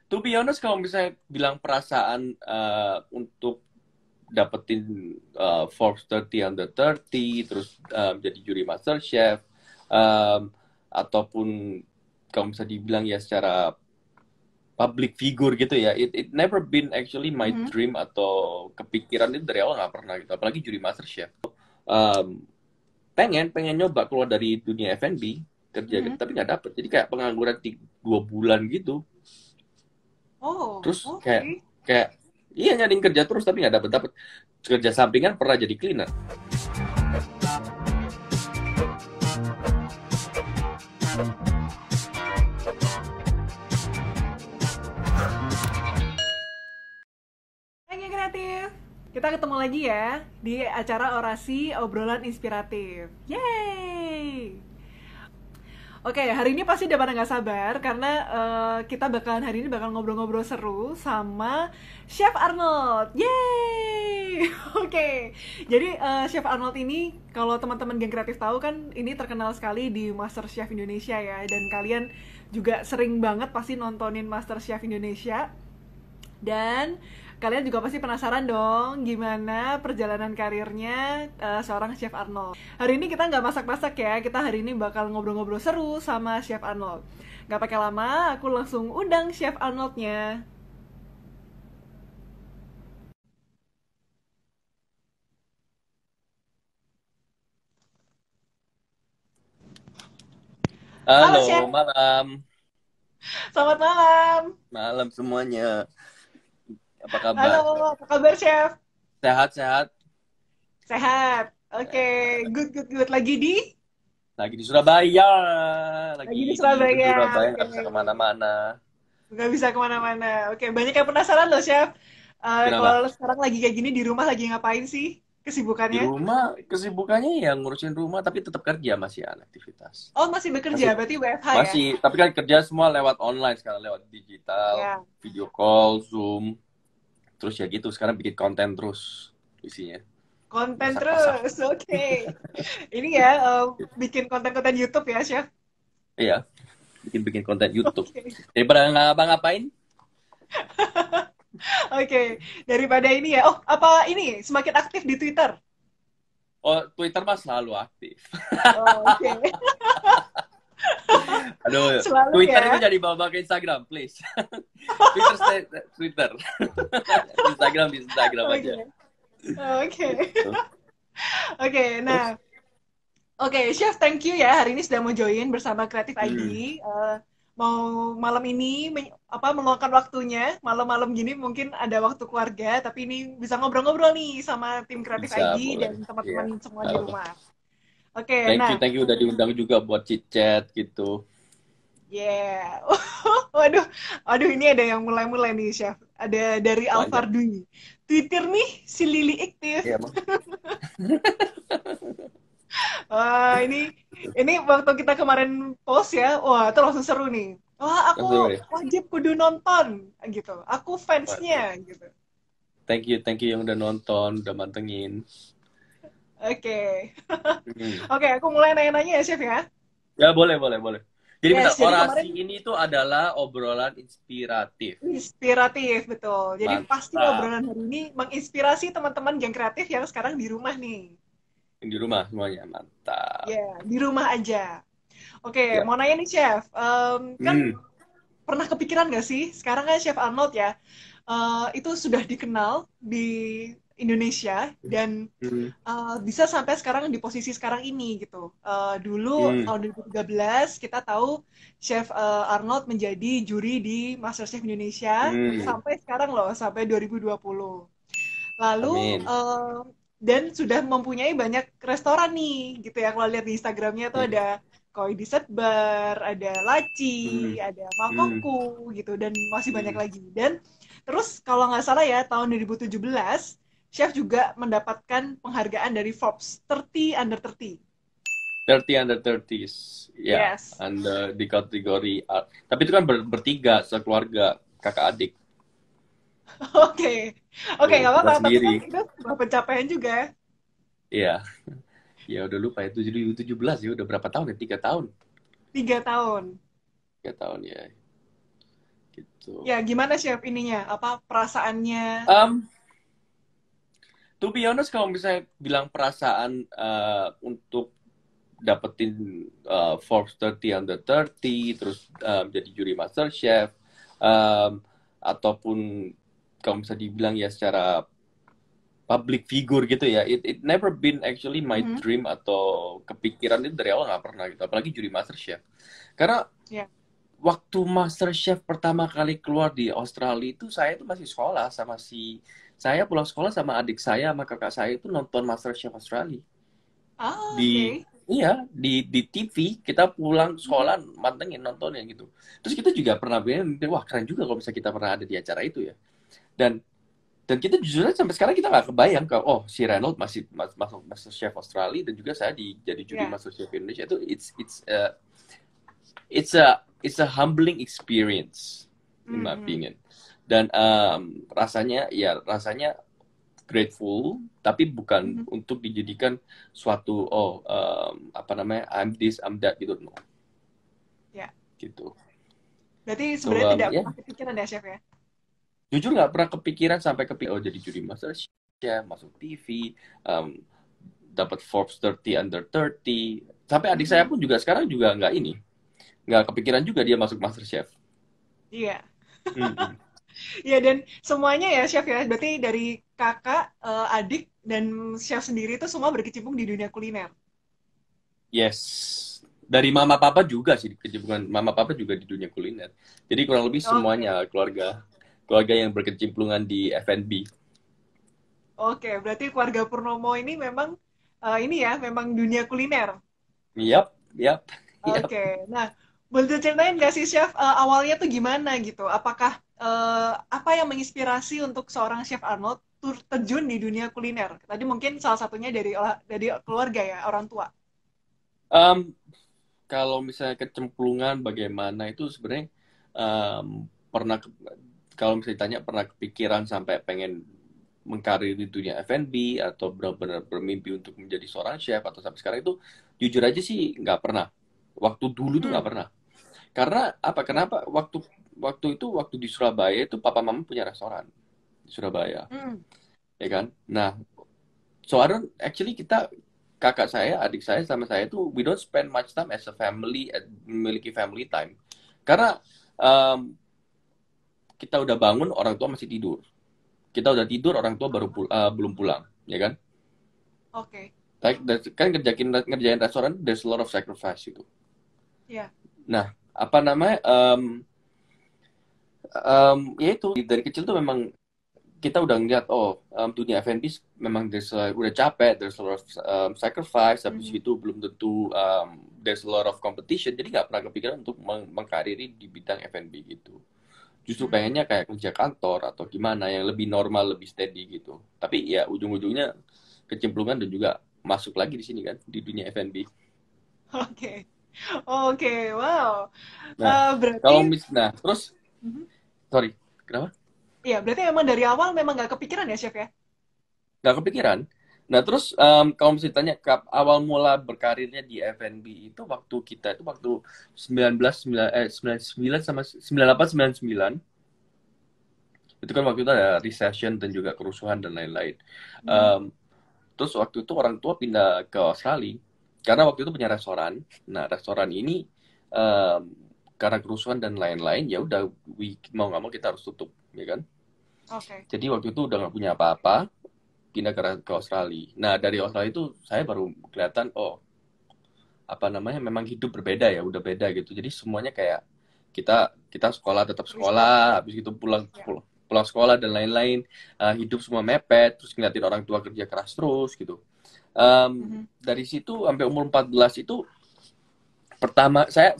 To be honest, kalau misalnya bilang perasaan untuk dapetin Forbes 30 Under 30, terus jadi juri Master Chef, ataupun kalau misalnya dibilang ya secara public figure gitu ya, it never been actually my Mhm. dream atau kepikiran itu dari awal nggak pernah gitu, apalagi juri Master Chef. Um, pengen nyoba keluar dari dunia F&B kerja gitu, Mhm. tapi nggak dapet, jadi kayak pengangguran 2 bulan gitu. Oh, Terus kayak oke. kayak iya nyariin kerja terus tapi nggak dapet dapet. Kerja sampingan pernah jadi cleaner. Hai Geng Kreatif. Kita ketemu lagi ya di acara orasi obrolan inspiratif. Yeay! Oke, hari ini pasti udah pada nggak sabar karena kita bakalan hari ini bakal ngobrol-ngobrol seru sama Chef Arnold. Yeay! Oke, jadi Chef Arnold ini kalau teman-teman Geng Kreatif tahu kan ini terkenal sekali di Master Chef Indonesia ya, dan kalian juga sering banget pasti nontonin Master Chef Indonesia. Dan kalian juga pasti penasaran dong gimana perjalanan karirnya seorang Chef Arnold. Hari ini kita nggak masak-masak ya, kita hari ini bakal ngobrol-ngobrol seru sama Chef Arnold. Nggak pakai lama, aku langsung undang Chef Arnoldnya. Halo Chef, Halo, malam. selamat malam. Malam semuanya. Apa Halo, kabar? apa kabar Chef? Sehat-sehat? Sehat. Oke, Sehat. good good good. Lagi di? Lagi di Surabaya. Lagi di Lagi di Surabaya. Surabaya Oke. nggak bisa kemana-mana. Nggak bisa kemana-mana. Oke, banyak yang penasaran loh Chef. Kenapa? Kalau sekarang lagi kayak gini di rumah lagi ngapain sih Di kesibukannya? rumah kesibukannya ya ngurusin rumah tapi tetap kerja masih ada aktivitas. Oh, masih Masih bekerja, berarti WFH ya? masih tapi kan kerja semua lewat online sekarang, lewat digital, Ya, video call, Zoom. Terus ya gitu sekarang bikin konten terus isinya. konten Masak-masak. terus, oke. Ini ya, bikin konten-konten YouTube ya, Chef? Iya, bikin-bikin konten YouTube. Oke, Daripada nggak ngapa-ngapain, oke. Daripada ini ya, oh, apa ini, semakin aktif di Twitter? oh Twitter mah selalu aktif. Oh, oke. Aduh, Selalu Twitter itu ya? jadi bawa ke Instagram, please. Twitter, Twitter. Instagram di Instagram aja. Oke, oke. Gitu. Oke, Terus, nah, oke, Chef, thank you ya hari ini sudah mau join bersama Creative ID. hmm, Mau malam ini meluangkan waktunya, malam-malam gini mungkin ada waktu keluarga, tapi ini bisa ngobrol-ngobrol nih sama tim Creative bisa ID dan boleh. teman-teman Iya. semua di Halo. rumah. Oke, nah, Thank you udah diundang juga buat chit chat gitu. yeah. Waduh, waduh ini ada yang mulai-mulai nih, Chef. Ada dari Banyak. Alfardui. Twitter nih, si Lili aktif. Iya, Bang. Wah, ini waktu kita kemarin post ya, wah itu langsung seru nih. Wah, aku Langsung ya. wajib kudu nonton gitu. Aku Waduh. fansnya gitu. Thank you yang udah nonton, udah mantengin. Oke. Hmm. Oke, aku mulai nanya-nanya ya, Chef ya. Ya boleh, boleh, boleh. Jadi bentar, Yes, jadi orasi kemarin ini tuh adalah obrolan inspiratif. inspiratif betul. Jadi pasti Mantap. obrolan hari ini menginspirasi teman-teman yang kreatif yang sekarang di rumah nih. Yang di rumah semuanya, mantap. Ya, di rumah aja. Oke, Siap. mau nanya nih Chef. Kan Hmm. pernah kepikiran gak sih, sekarang kan Chef Arnold ya, itu sudah dikenal di Indonesia dan Hmm. bisa sampai sekarang di posisi sekarang ini gitu. Dulu Hmm. tahun 2013 kita tahu Chef Arnold menjadi juri di MasterChef Indonesia Hmm. sampai sekarang loh, sampai 2020. Lalu Amin. dan sudah mempunyai banyak restoran nih gitu ya. Kalau lihat di Instagramnya tuh Hmm. ada Koi Dessert Bar, ada Hmm. Laci, ada Hmm. Mangkokku gitu dan masih banyak Hmm. lagi. Dan terus kalau nggak salah ya tahun 2017 Chef juga mendapatkan penghargaan dari Forbes 30 Under 30. 30 under 30s. Ya, Yes. under di kategori art. Tapi itu kan bertiga sekeluarga, kakak adik. Oke. Oke, Tuh, nggak bukan apa-apa. Tapi sendiri. kan itu sebuah pencapaian juga. Iya. Ya udah lupa itu jadi 2017 ya udah berapa tahun ya? 3 tahun. 3 tahun. 3 tahun ya. Gitu. Tuh. Ya, gimana chef ininya? Apa perasaannya? Um, to be honest, kalau misalnya bilang perasaan untuk dapetin Forbes 30 Under 30, terus jadi juri Master Chef, ataupun kalau misalnya dibilang ya secara public figure gitu ya, it never been actually my Mhm. dream atau kepikiran itu dari awal nggak pernah gitu, apalagi juri Master Chef. Karena Ya. waktu Master Chef pertama kali keluar di Australia itu saya itu masih sekolah saya pulang sekolah sama adik saya sama kakak saya itu nonton Master Chef Australia Ah, di oke. iya di TV kita pulang Mhm. sekolah mantengin nontonnya gitu. Terus kita juga pernah bilang wah keren juga kalau misalnya kita pernah ada di acara itu ya. Dan dan kita jujur aja sampai sekarang kita nggak kebayang kalau oh si Reynold masih masuk Master Chef Australia dan juga saya jadi juri Ya. Master Chef Indonesia itu it's a humbling experience in my Mhm. opinion. Dan rasanya grateful tapi bukan Mhm. untuk dijadikan suatu apa namanya I'm this I'm that gitu no Ya. gitu. Berarti So sebenarnya tidak ya pernah kepikiran ya, chef ya? jujur nggak pernah kepikiran sampai oh jadi juri Master Chef masuk TV, um, dapat Forbes 30 Under 30, sampai adik saya Mhm. pun juga sekarang juga nggak kepikiran juga dia masuk Master Chef. Iya. Mm-mm. Ya, dan semuanya ya, chef ya. Berarti dari kakak, adik, dan chef sendiri itu semua berkecimpung di dunia kuliner. Yes. Dari mama papa juga sih kecemplungan mama papa juga di dunia kuliner. Jadi kurang lebih Oke. semuanya keluarga keluarga yang berkecimpungan di F&B. Oke, berarti keluarga Purnomo ini memang ini ya, memang dunia kuliner. Yap, yap, yap. Oke, nah boleh diceritain nggak sih chef awalnya tuh gimana gitu? Apakah apa yang menginspirasi untuk seorang chef Arnold terjun di dunia kuliner? Tadi mungkin salah satunya dari keluarga ya, orang tua. Um, kalau misalnya kecemplungan bagaimana itu sebenarnya pernah kalau misalnya ditanya pernah kepikiran sampai pengen mengkarir di dunia F&B atau benar-benar bermimpi untuk menjadi seorang chef atau sampai sekarang itu jujur aja sih nggak pernah. Waktu dulu tuh nggak Hmm, pernah. Karena apa? ya. Kenapa? Waktu di Surabaya itu papa mama punya restoran di Surabaya, Hmm, ya kan? Nah, so I don't actually kita kakak saya, adik saya sama saya tuh we don't spend much time as a family, memiliki family time. Karena um, kita udah bangun orang tua masih tidur. Kita udah tidur orang tua belum pulang, ya kan? oke. Kan ngerjain restoran there's a lot of sacrifice itu. Ya. Nah, apa namanya? Ya itu dari kecil tuh memang kita udah ngeliat dunia F&B memang udah capek, there's a lot of sacrifice, habis Mhm. itu belum tentu there's a lot of competition, jadi nggak pernah kepikiran untuk mengkariri di bidang F&B gitu. Justru Hmm. pengennya kayak kerja kantor atau gimana yang lebih normal, lebih steady gitu. Tapi ya ujung-ujungnya kecemplungan dan juga masuk lagi di sini kan di dunia F&B. Oke. Oke, wow. Nah, Berarti, kalau nah terus mhm. sorry, kenapa? Iya, berarti memang dari awal memang nggak kepikiran ya, chef ya? Nggak kepikiran. Nah, terus kalau misalnya tanya awal mula berkarirnya di F&B itu waktu kita itu waktu 99 sama 98 99 itu kan waktu itu ada recession dan juga kerusuhan dan lain-lain. Mhm. Em, terus waktu itu orang tua pindah ke Australia karena waktu itu punya restoran. Nah, restoran ini em, karena kerusuhan dan lain-lain ya udah mau nggak mau kita harus tutup, ya kan? Oke. Jadi waktu itu udah nggak punya apa-apa, pindah ke Australia. Nah, dari Australia itu saya baru kelihatan, oh, apa namanya, memang hidup berbeda ya, udah beda gitu. Jadi semuanya kayak kita kita sekolah tetap Restart ya. sekolah, habis itu pulang Ya. pulang, pulang sekolah dan lain-lain, hidup semua mepet, terus ngeliatin orang tua kerja keras terus gitu. Mhm. Dari situ sampai umur 14 itu pertama saya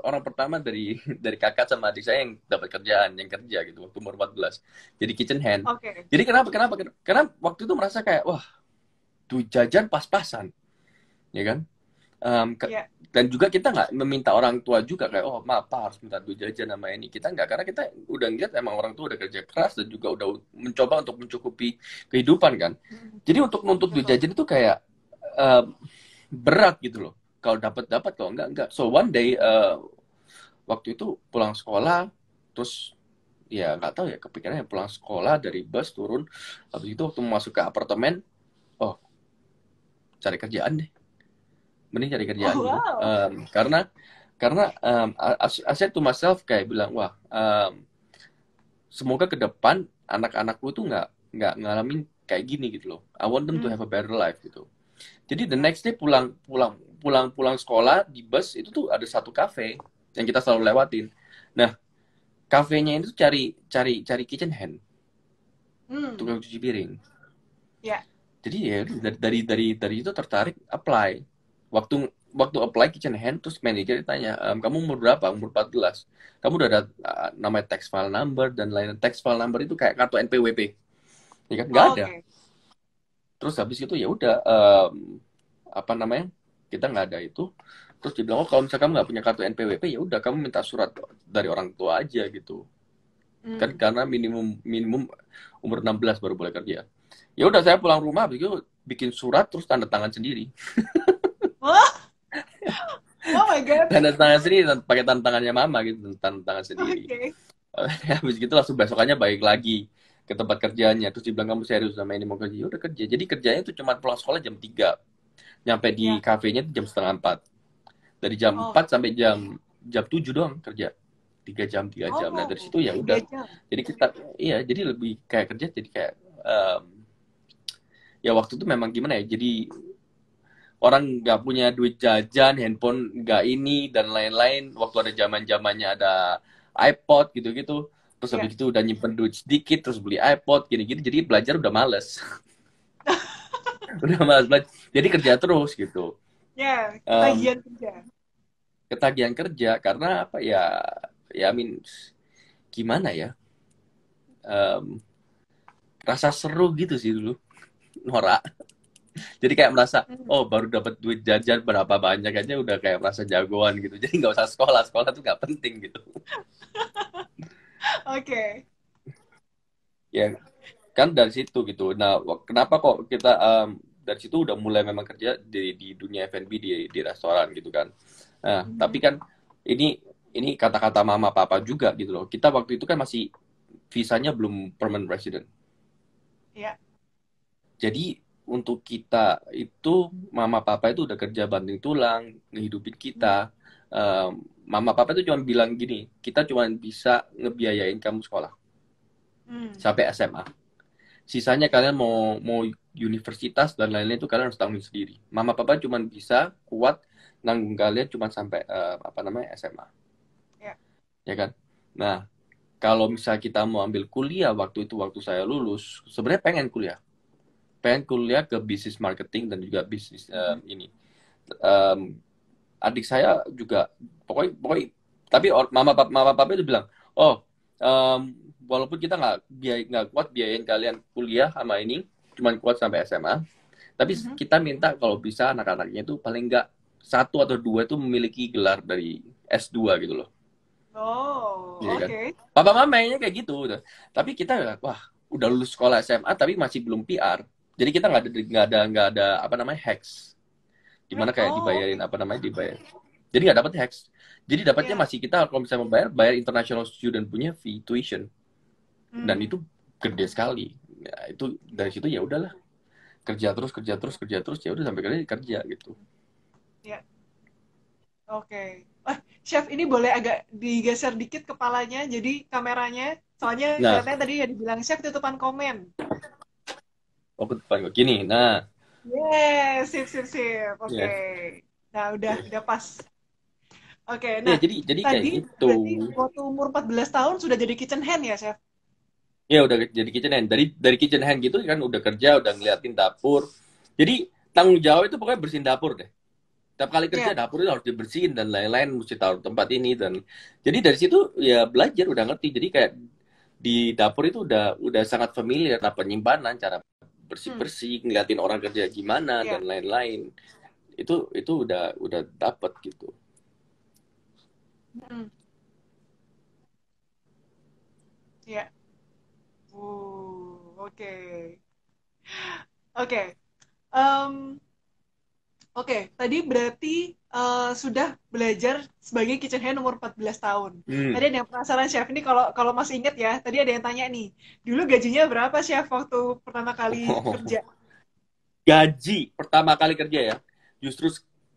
orang pertama dari dari kakak sama adik saya yang dapat kerjaan yang kerja gitu waktu umur 14 jadi kitchen hand. Oke. Jadi kenapa kenapa karena waktu itu merasa kayak wah duit jajan pas-pasan, ya kan? Em, ke- Ya. dan juga kita nggak meminta orang tua juga kayak oh ma apa harus minta duit jajan sama ini, kita nggak, karena kita udah ngeliat emang orang tua udah kerja keras dan juga udah mencoba untuk mencukupi kehidupan kan. Mhm. Jadi untuk nuntut duit Betul. jajan itu kayak em, berat gitu loh, kalau dapat kalau enggak. So one day waktu itu pulang sekolah terus ya nggak tahu ya, kepikirannya pulang sekolah dari bus turun, habis itu waktu mau masuk ke apartemen, oh cari kerjaan deh, mending cari kerjaan Oh, gitu. wow. Karena I said to myself kayak bilang, wah, semoga ke depan anak-anakku tuh nggak ngalamin kayak gini gitu loh. I want them to Hmm, have a better life gitu. Jadi the ya. next day pulang sekolah di bus itu tuh ada satu cafe yang kita selalu lewatin. Nah, kafenya itu cari kitchen hand, Hmm, tukang cuci piring. ya. Jadi ya dari itu tertarik apply. Waktu waktu apply kitchen hand terus manajer tanya, kamu umur berapa? Umur 14. Kamu udah ada namanya tax file number dan lain-lain. Tax file number itu kayak kartu NPWP. Ya kan? Nggak Oh, ada. oke. Terus habis itu ya udah, apa namanya? Kita nggak ada itu. Terus dibilang, oh kalau misalnya kamu nggak punya kartu NPWP ya udah kamu minta surat dari orang tua aja gitu. Kan Hmm. karena minimum minimum umur 16 baru boleh kerja. Ya udah saya pulang rumah habis itu bikin surat terus tanda tangan sendiri. Oh, oh my God. Tanda tangan sendiri pakai tanda tangannya mama gitu, tanda tangan sendiri. Oke. Habis gitu langsung besokannya balik lagi ke tempat kerjanya. Terus dibilang kamu serius sama ini mau kerja. Ya udah kerja. Jadi kerjanya tuh cuma pulang sekolah jam 3. Nyampe di Ya. kafenya tuh jam setengah 4. Dari jam Oh, 4 sampai jam jam 7 doang kerja. 3 jam. Nah, dari oh, situ ya udah. 3 jam. Jadi kita iya, jadi lebih kayak kerja jadi kayak ya waktu itu memang gimana ya? Jadi orang nggak punya duit jajan, handphone nggak ini dan lain-lain. Waktu ada zaman-zamannya ada iPod gitu-gitu. Terus Ya. habis itu udah nyimpen duit sedikit, terus beli iPod gini-gini. Jadi belajar udah males, udah males belajar. Jadi kerja terus gitu. Ya, Em, ketagihan kerja. Ketagihan kerja karena apa ya? Ya, gimana ya? Em, Rasa seru gitu sih dulu, norak. Jadi kayak merasa, Hmm. oh baru dapat duit jajan berapa banyak aja udah kayak merasa jagoan gitu. Jadi nggak usah sekolah, sekolah tuh nggak penting gitu. Oke. Ya kan dari situ gitu. Nah, kenapa kok kita dari situ udah mulai memang kerja di dunia F&B di restoran gitu kan. Nah, tapi Mhm. kan ini ini kata-kata mama papa juga gitu loh. Kita waktu itu kan masih visanya belum permanent resident. Ya. Jadi untuk kita itu mama papa itu udah kerja banting tulang ngehidupin Hmm. kita. Mama papa itu cuma bilang gini, kita cuma bisa ngebiayain kamu sekolah Hmm. sampai SMA. Sisanya kalian mau mau universitas dan lain-lain itu kalian harus tanggung sendiri. Mama papa cuma bisa kuat nanggung kalian cuma sampai apa namanya SMA, Ya. ya kan? Nah, kalau misalnya kita mau ambil kuliah waktu itu waktu saya lulus, sebenarnya pengen kuliah ke bisnis marketing dan juga bisnis Mhm. ini. Em, Adik saya juga pokoknya pokoknya tapi mama papa itu bilang, oh walaupun kita nggak kuat biayain kalian kuliah sama ini, cuman kuat sampai SMA. Tapi Mhm. kita minta kalau bisa anak-anaknya itu paling nggak satu atau dua itu memiliki gelar dari S2 gitu loh. Oh, Iya kan? oke. Papa mamanya kayak gitu udah. Tapi kita wah, udah lulus sekolah SMA tapi masih belum PR. Jadi kita nggak ada apa namanya hacks. Dimana kayak Oh, dibayarin oke. apa namanya dibayar. Jadi nggak dapat hacks. Jadi dapatnya Ya. masih kita kalau misalnya membayar bayar international student punya fee tuition dan Hmm. itu gede sekali. Ya, itu dari Ya. situ ya udahlah kerja terus ya udah sampai kerja gitu. Ya. Oke. Chef, ini boleh agak digeser dikit kepalanya, jadi kameranya. Soalnya Nah, kelihatannya tadi ya dibilang chef tutupan komen. waktu depan kok gini. Nah, Yes, sip, sip, sip. Oke. ya, Nah, udah pas. Oke, ya nah jadi kayak tadi gitu. berarti waktu umur 14 tahun sudah jadi kitchen hand ya, chef? Ya udah jadi kitchen hand. Dari kitchen hand gitu kan udah kerja, udah ngeliatin dapur. Jadi tanggung jawab itu pokoknya bersihin dapur deh. Tiap kali kerja Ya. dapur itu harus dibersihin dan lain-lain, mesti taruh tempat ini dan jadi dari situ ya belajar udah ngerti. Jadi kayak di dapur itu udah sangat familiar cara penyimpanan, cara Hmm. bersih-bersih, ngeliatin orang kerja gimana dan Ya. lain-lain. Itu udah dapet gitu. Hmm. Ya. Oke. Oke. Em, Oke, tadi berarti sudah belajar sebagai kitchen hand umur 14 tahun. Tadi Hmm. ada yang penasaran chef, ini kalau kalau masih ingat ya, tadi ada yang tanya nih, dulu gajinya berapa chef waktu pertama kali kerja? Gaji pertama kali kerja ya, justru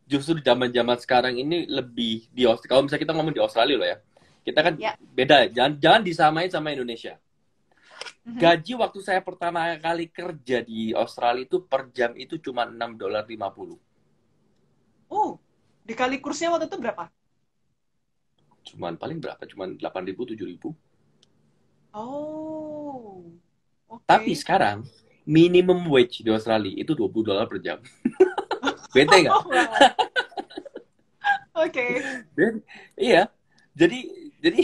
justru zaman-zaman sekarang ini lebih di kalau misalnya kita ngomong di Australia loh ya, kita kan Ya. beda, jangan jangan disamain sama Indonesia. Mhm. Gaji waktu saya pertama kali kerja di Australia itu per jam itu cuma $6.50. Dikali kursnya waktu itu berapa? Cuman paling berapa? Cuman 8.000 7.000. Oh, Tapi oke. sekarang minimum wage di Australia itu $20 per jam. Bete nggak? Wow. Oke. Dan iya, jadi jadi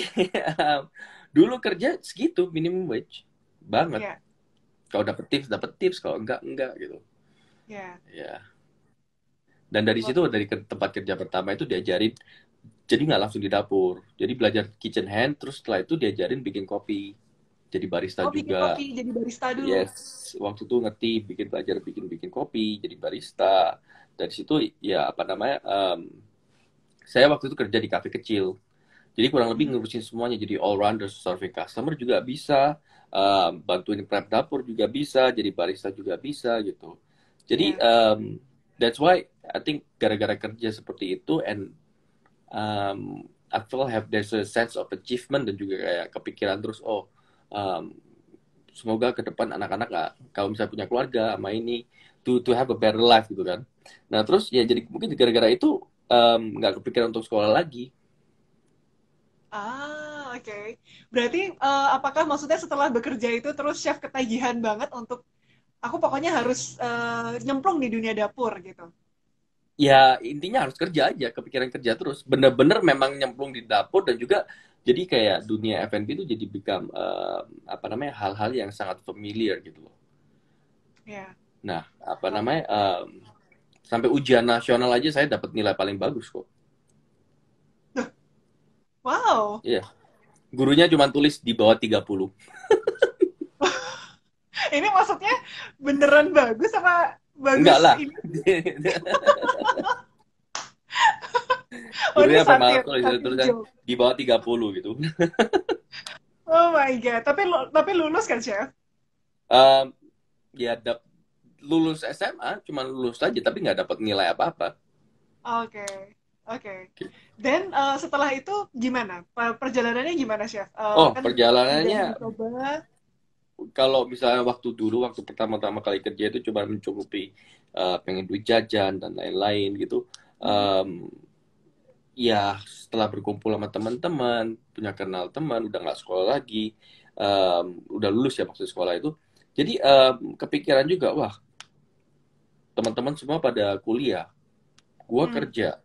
dulu kerja segitu minimum wage banget. Ya, Kalau dapat tips, kalau enggak gitu. ya. Ya. Dan dari situ Oke. dari tempat kerja pertama itu diajarin, jadi nggak langsung di dapur. Jadi belajar kitchen hand, terus setelah itu diajarin bikin kopi. Jadi barista Oh, bikin juga. kopi jadi barista dulu. Yes, waktu itu ngerti belajar bikin bikin kopi, jadi barista. Dari situ ya apa namanya, saya waktu itu kerja di kafe kecil. Jadi kurang lebih Mhm. ngurusin semuanya, jadi all rounder, serving customer juga bisa, bantuin prep dapur juga bisa, jadi barista juga bisa gitu. Jadi Ya. that's why I think gara-gara kerja seperti itu and I feel have there's a sense of achievement dan juga kayak kepikiran terus um, semoga ke depan anak-anak kalau misalnya punya keluarga sama ini to have a better life gitu kan. Nah terus ya jadi mungkin gara-gara itu nggak kepikiran untuk sekolah lagi. Oke. Berarti apakah maksudnya setelah bekerja itu terus chef ketagihan banget untuk aku pokoknya harus nyemplung di dunia dapur gitu. Ya intinya harus kerja aja, kepikiran kerja terus, bener-bener memang nyemplung di dapur dan juga jadi kayak dunia F&B itu jadi become apa namanya hal-hal yang sangat familiar gitu loh. Ya. Nah apa Oke. namanya sampai ujian nasional aja saya dapat nilai paling bagus kok. Wow. Iya, gurunya cuma tulis di bawah 30. Ini maksudnya beneran bagus apa Enggak bagus lah. ini? Oh, ini Gurunya sampai malas satir, tulis satir tulisan joke. di bawah 30 gitu. Oh my God. Tapi lulus kan, Chef? um, ya lulus SMA cuma lulus aja tapi nggak dapat nilai apa-apa. Oke. Oke. Dan setelah itu gimana? Perjalanannya gimana, Chef? Oh, Kan udah perjalanannya dicoba. kalau misalnya waktu dulu waktu pertama-tama kali kerja itu coba mencukupi pengen duit jajan dan lain-lain gitu. Mhm. Um, ya setelah berkumpul sama teman-teman, punya kenal teman, udah nggak sekolah lagi, udah lulus ya maksud sekolah itu. Jadi kepikiran juga, wah teman-teman semua pada kuliah, gua Hmm. kerja.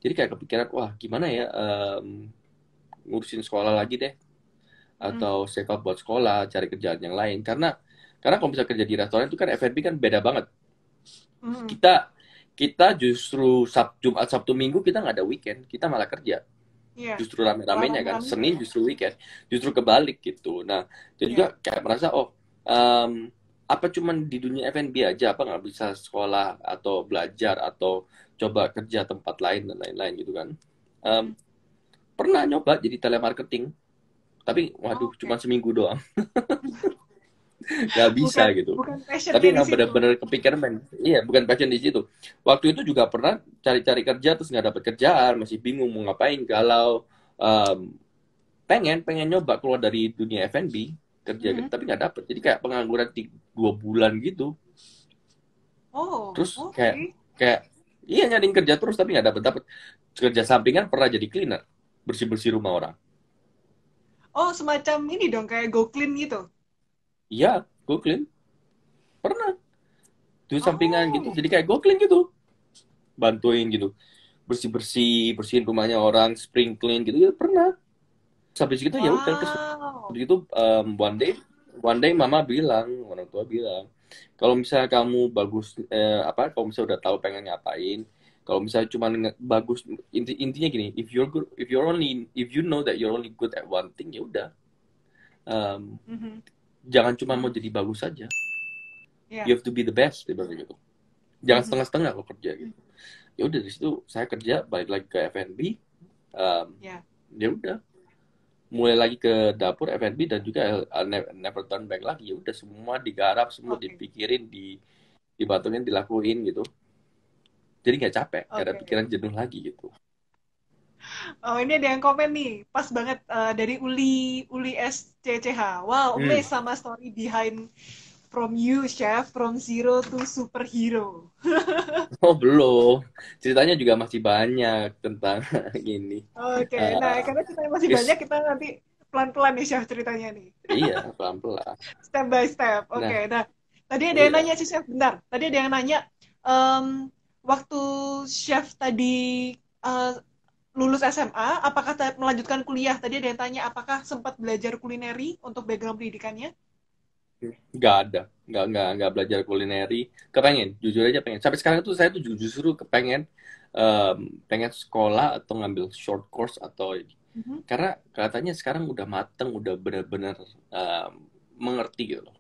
Jadi kayak kepikiran, wah gimana ya ngurusin sekolah lagi deh, Mhm. atau save up buat sekolah, cari kerjaan yang lain. Karena kalau bisa kerja di restoran itu kan F&B kan beda banget. Mhm. Kita kita justru Jumat Sabtu Minggu kita nggak ada weekend, kita malah kerja. Iya. Justru Malah rame-ramenya kan, rame-rame Senin ya. justru weekend, justru kebalik gitu. Nah, jadi juga Iya. kayak merasa apa cuman di dunia F&B aja, apa nggak bisa sekolah atau belajar atau coba kerja tempat lain dan lain-lain gitu kan. Em, Mhm. pernah nyoba jadi telemarketing, tapi waduh Oke. cuma seminggu doang. Nggak bisa Bukan gitu. bukan passionnya Tapi di emang situ. bener-bener kepikiran men. Iya, bukan passion di situ. Waktu itu juga pernah cari-cari kerja terus nggak dapet kerjaan, masih bingung mau ngapain, galau. Em, pengen nyoba keluar dari dunia F&B kerja gitu, Mhm. tapi nggak dapet. Jadi kayak pengangguran 2 bulan gitu. Oh, Terus kayak oke. kayak iya nyariin kerja terus tapi nggak dapet dapet. Kerja sampingan pernah jadi cleaner, bersih bersih rumah orang. Oh, semacam ini dong kayak go clean gitu. Iya, gue clean pernah. Itu sampingan gitu, Oh, jadi kayak gue clean gitu, bantuin gitu bersih-bersih, bersihin rumahnya orang, spring clean gitu, ya pernah. Sampai segitu ya udah, terus wow. begitu one day mama bilang, orang tua bilang, kalau misalnya kamu bagus apa, kalau misalnya udah tahu pengen ngapain, kalau misalnya cuma bagus intinya gini, if you know that you're only good at one thing ya udah, em, Mhm. jangan cuma mau Mhm. jadi bagus saja, you Ya. have to be the best gitu. Jangan Mhm. setengah-setengah kalau kerja gitu. Ya udah di situ saya kerja, balik lagi ke F&B. um, Ya. Ya udah mulai lagi ke dapur F&B dan juga never turn back lagi. Ya udah semua digarap, semua Oke. dipikirin, dibatungin, dilakuin gitu. Jadi nggak capek, nggak ada Oke. pikiran jenuh lagi gitu. Oh, ini ada yang komen nih. Pas banget dari Uli Uli SCCH. Wow, Hmm. amazed sama story behind from you, chef, from zero to superhero. Oh belum, ceritanya juga masih banyak tentang ini. Oke, nah Uh, karena ceritanya masih banyak, is kita nanti pelan-pelan nih chef ceritanya nih. iya pelan-pelan. Step by step. Oke, Nah, nah tadi ada yang iya. nanya sih chef, bentar. Tadi ada yang nanya, em, waktu chef tadi eh, lulus SMA, apakah melanjutkan kuliah? Tadi ada yang tanya, apakah sempat belajar kulineri untuk background pendidikannya? Nggak ada, nggak belajar kulineri. Kepengen, jujur aja pengen. Sampai sekarang tuh saya tuh justru kepengen pengen sekolah atau ngambil short course atau ini. Mhm. Karena katanya sekarang udah mateng, udah benar-benar mengerti gitu loh.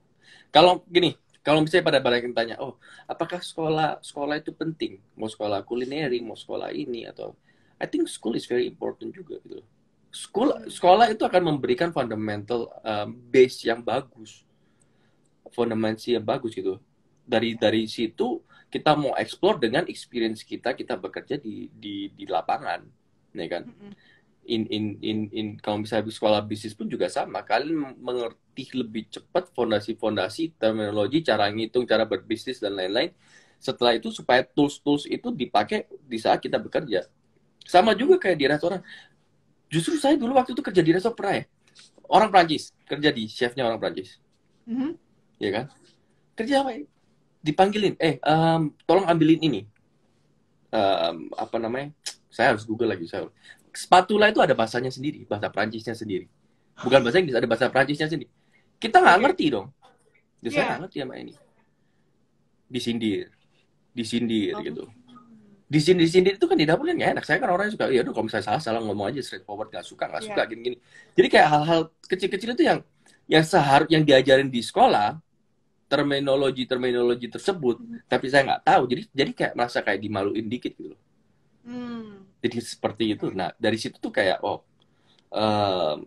Kalau gini, kalau misalnya pada banyak yang tanya, oh, apakah sekolah sekolah itu penting? Mau sekolah kulineri, mau sekolah ini atau I think school is very important juga gitu loh. Hmm. Sekolah itu akan memberikan fundamental base yang bagus, fondasi yang bagus gitu. Dari situ kita mau explore dengan experience kita bekerja di lapangan, ya kan? Mhm. Kalau misalnya sekolah bisnis pun juga sama, kalian mengerti lebih cepat fondasi-fondasi, terminologi, cara ngitung, cara berbisnis dan lain-lain. Setelah itu supaya tools-tools itu dipakai di saat kita bekerja. Sama Mhm. juga kayak di restoran. Justru saya dulu waktu itu kerja di restoran pernah ya. Orang Prancis, kerja di chefnya orang Prancis, Mhm. ya kan? Kerja apa? Dipanggilin, tolong ambilin ini. Apa namanya? Saya harus Google lagi. Spatula itu ada bahasanya sendiri, bahasa Prancisnya sendiri. Bukan bahasa Inggris, ada bahasa Prancisnya sendiri. Kita nggak Oke. ngerti dong. Jadi saya nggak Iya. ngerti sama ini. Disindir, disindir Oh. gitu. Disindir itu kan di dapur kan nggak enak. Saya kan orangnya suka, ya udah kalau misalnya salah ngomong aja straightforward, nggak suka Iya. gini-gini. Jadi kayak hal-hal kecil-kecil itu yang seharusnya yang diajarin di sekolah, terminologi tersebut, Mhm. tapi saya nggak tahu. Jadi kayak merasa kayak dimaluin dikit gitu. Hmm. Jadi seperti itu. Oke. Nah dari situ tuh kayak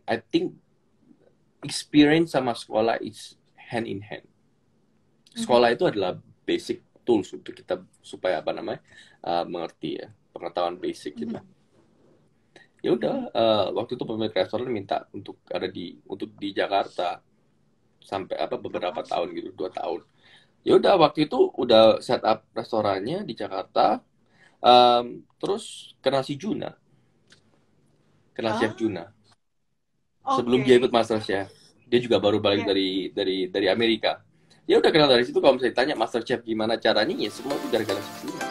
I think experience sama sekolah is hand in hand. Mhm. Sekolah itu adalah basic tools untuk kita supaya apa namanya mengerti ya, pengetahuan basic gitu. Mhm. Ya udah Mhm. waktu itu pemilik restoran minta untuk di Jakarta sampai apa beberapa Oke. tahun gitu, 2 tahun. Ya udah waktu itu udah set up restorannya di Jakarta. Terus kenal si Juna, kenal Chef Ah, Juna. Sebelum dia ikut oke. MasterChef, dia juga baru balik Iya. dari Amerika. Ya udah kenal dari situ. Kalau misalnya ditanya MasterChef gimana caranya, ya semua itu gara-gara si Juna.